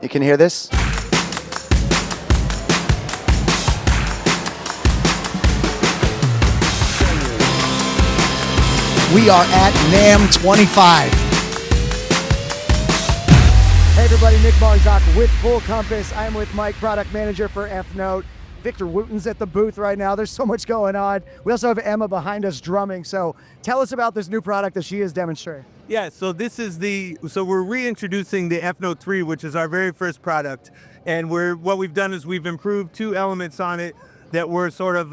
You can hear this? We are at NAMM 25. Hey everybody, Nick Marzock with Full Compass. I'm with Mike, product manager for EFNote. Victor Wooten's at the booth right now. There's so much going on. We also have Emma behind us drumming. So tell us about this new product that she is demonstrating. Yeah, so we're reintroducing the EFNote 3, which is our very first product. And what we've done is we've improved two elements on it that were sort of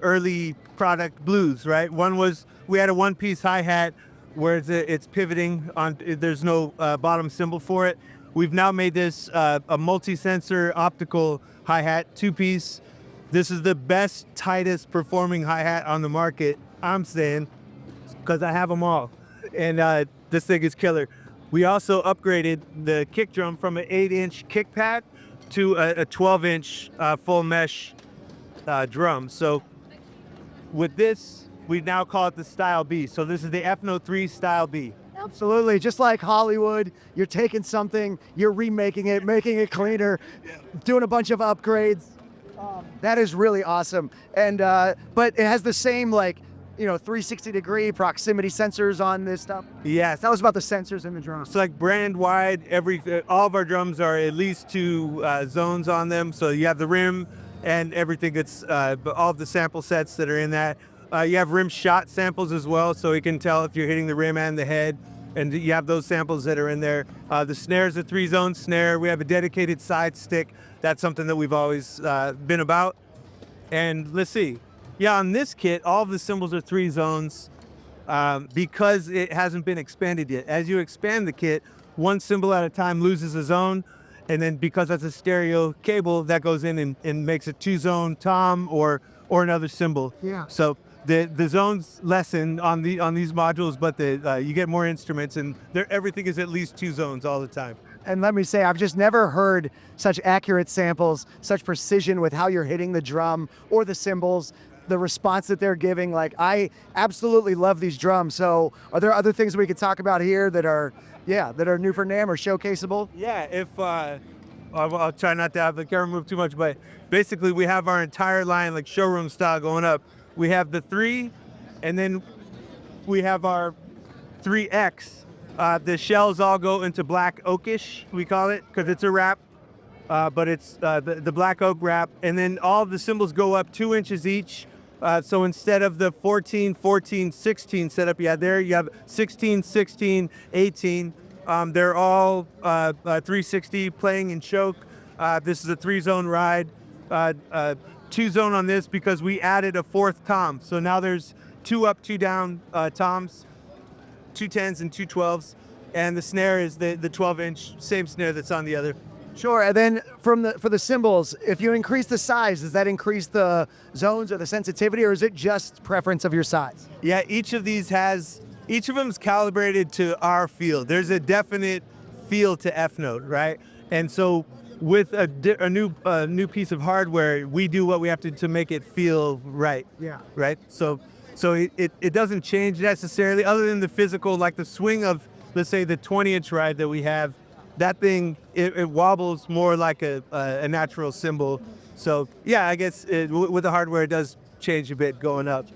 early product blues, right? One was we had a one-piece hi-hat where it's pivoting on, there's no bottom cymbal for it. We've now made this a multi-sensor optical hi-hat, two-piece. This is the best, tightest performing hi-hat on the market, I'm saying, because I have them all. And this thing is killer. We also upgraded the kick drum from an 8-inch kick pad to a 12-inch full mesh drum. So with this, we now call it the Style B. So this is the EFNote 3 Style B. Absolutely, just like Hollywood, you're taking something, you're remaking it, making it cleaner, doing a bunch of upgrades. That is really awesome. And but it has the same 360-degree proximity sensors on this stuff. Yes. Tell us about the sensors in the drum. It's like brand wide. All of our drums are at least two zones on them. So you have the rim and everything that's all of the sample sets that are in that. You have rim shot samples as well, so you can tell if you're hitting the rim and the head. And you have those samples that are in there. The snare is a 3-zone snare. We have a dedicated side stick. That's something that we've always been about. And let's see. Yeah, on this kit, all of the cymbals are 3 zones because it hasn't been expanded yet. As you expand the kit, one cymbal at a time loses a zone. And then because that's a stereo cable, that goes in and makes a 2-zone tom or another cymbal. Yeah. So the zones lessen on these modules, but you get more instruments, and everything is at least 2 zones all the time. And let me say, I've just never heard such accurate samples, such precision with how you're hitting the drum or the cymbals, the response that they're giving. Like, I absolutely love these drums. So are there other things we could talk about here that are new for NAMM or showcaseable? Yeah, I'll try not to have the camera move too much, but basically we have our entire line like showroom style going up. We have the 3, and then we have our 3X. The shells all go into black oakish, we call it, because it's a wrap, but it's the black oak wrap. And then all of the cymbals go up 2 inches each. So instead of the 14, 14, 16 setup you had there, you have 16, 16, 18. They're all 360 playing in choke. This is a 3-zone ride. 2-zone on this because we added a 4th tom. So now there's 2 up, 2 down toms, 2 10s and 2 12s. And the snare is the 12-inch, same snare that's on the other. Sure, and then for the cymbals, if you increase the size, does that increase the zones or the sensitivity, or is it just preference of your size? Yeah, each of them is calibrated to our feel. There's a definite feel to EFNote, right? And so with a new piece of hardware, we do what we have to make it feel right. Yeah. Right? So it doesn't change necessarily, other than the physical, like the swing of, let's say, the 20-inch ride that we have. That thing, it wobbles more like a natural cymbal. So yeah, I guess with the hardware, it does change a bit going up.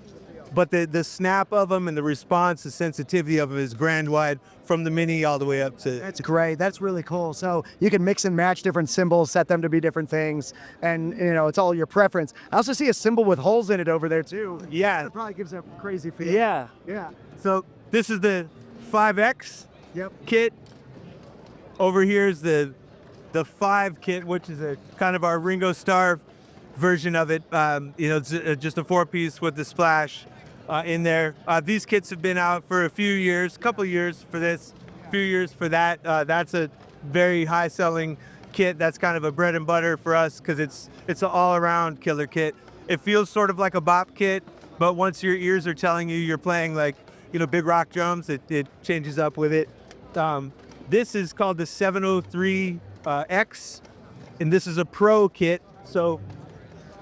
But the snap of them and the response, the sensitivity of them is grand wide from the Mini all the way up to... That's great. That's really cool. So you can mix and match different cymbals, set them to be different things, and it's all your preference. I also see a cymbal with holes in it over there too. Yeah. That probably gives a crazy feel. Yeah. Yeah. So this is the 5X kit. Over here is the 5 kit, which is a kind of our Ringo Starr version of it. It's just a 4-piece with the splash in there. These kits have been out for a few years, couple years for this, few years for that. That's a very high-selling kit. That's kind of a bread and butter for us because it's an all-around killer kit. It feels sort of like a bop kit, but once your ears are telling you you're playing like big rock drums, it changes up with it. This is called the 703 X, and this is a Pro kit. So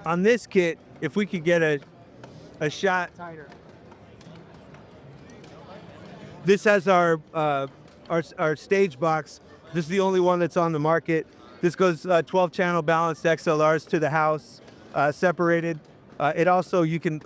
on this kit, if we could get a shot Tighter. This has our stage box. This is the only one that's on the market. This goes 12-channel balanced XLRs to the house, separated. It also you can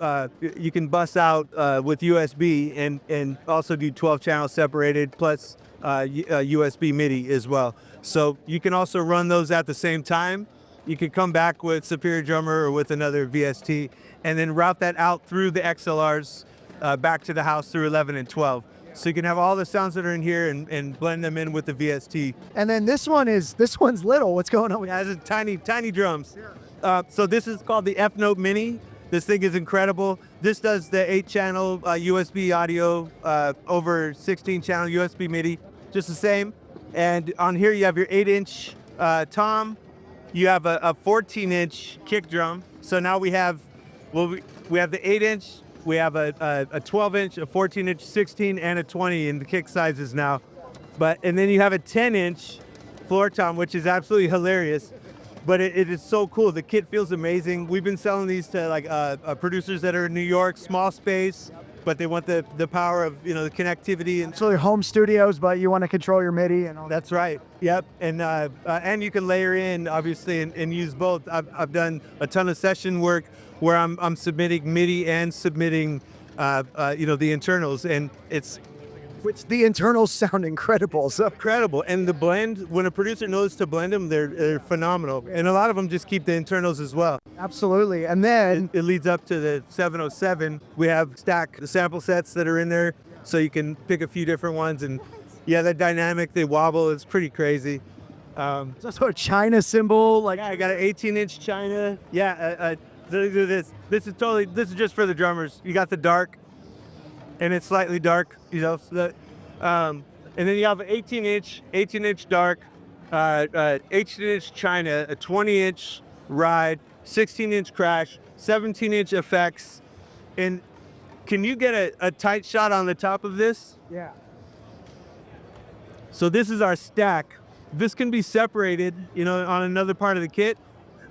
bus out with USB and also do 12-channel separated plus USB MIDI as well. So you can also run those at the same time. You could come back with Superior Drummer or with another VST and then route that out through the XLRs back to the house through 11 and 12. So you can have all the sounds that are in here and blend them in with the VST. And then this one's little. What's going on with It has tiny drums. So this is called the EFNote Mini. This thing is incredible. This does the 8-channel USB audio over 16-channel USB MIDI, just the same. And on here you have your 8-inch tom. You have a 14-inch kick drum. So now we have, we have the 8-inch, we have a 12-inch, a 14-inch, 16, and a 20 in the kick sizes now. And then you have a 10-inch floor tom, which is absolutely hilarious. But it is so cool. The kit feels amazing. We've been selling these to like producers that are in New York, small space, but they want the power of the connectivity and. So your home studios, but you want to control your MIDI and all that. That's right. Yep. And you can layer in obviously and use both. I've done a ton of session work where I'm submitting MIDI and submitting the internals, and Which the internals sound incredible. So incredible. And the blend, when a producer knows to blend them, they're phenomenal. And a lot of them just keep the internals as well. absolutely. And then It leads up to the 707. We have the sample sets that are in there, so you can pick a few different ones. And yeah, they're dynamic, they wobble, it's pretty crazy. it's also a China cymbal. Like Yeah, I got an 18-inch China. Yeah, this is just for the drummers. You got the dark, and it's slightly dark, and then you have an 18-inch dark, 18-inch China, a 20-inch ride, 16-inch crash, 17-inch effects. And can you get a tight shot on the top of this? yeah. So this is our stack. This can be separated, on another part of the kit,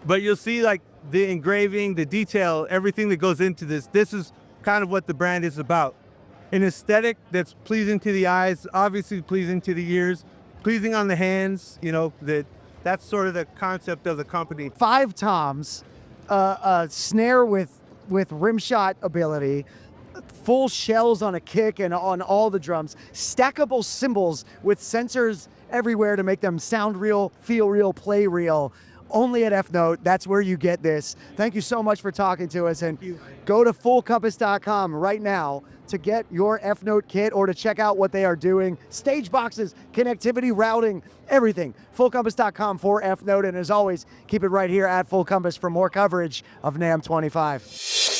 but you'll see like the engraving, the detail, everything that goes into this. This is kind of what the brand is about. An aesthetic that's pleasing to the eyes, obviously pleasing to the ears, pleasing on the hands, that's sort of the concept of the company. 5 toms, a snare with rim shot ability, full shells on a kick and on all the drums, stackable cymbals with sensors everywhere to make them sound real, feel real, play real. Only at EFNote, that's where you get this. Thank you so much for talking to us, and go to fullcompass.com right now to get your EFNote kit or to check out what they are doing. Stage boxes, connectivity, routing, everything. Fullcompass.com for EFNote, and as always, keep it right here at Full Compass for more coverage of NAMM 25.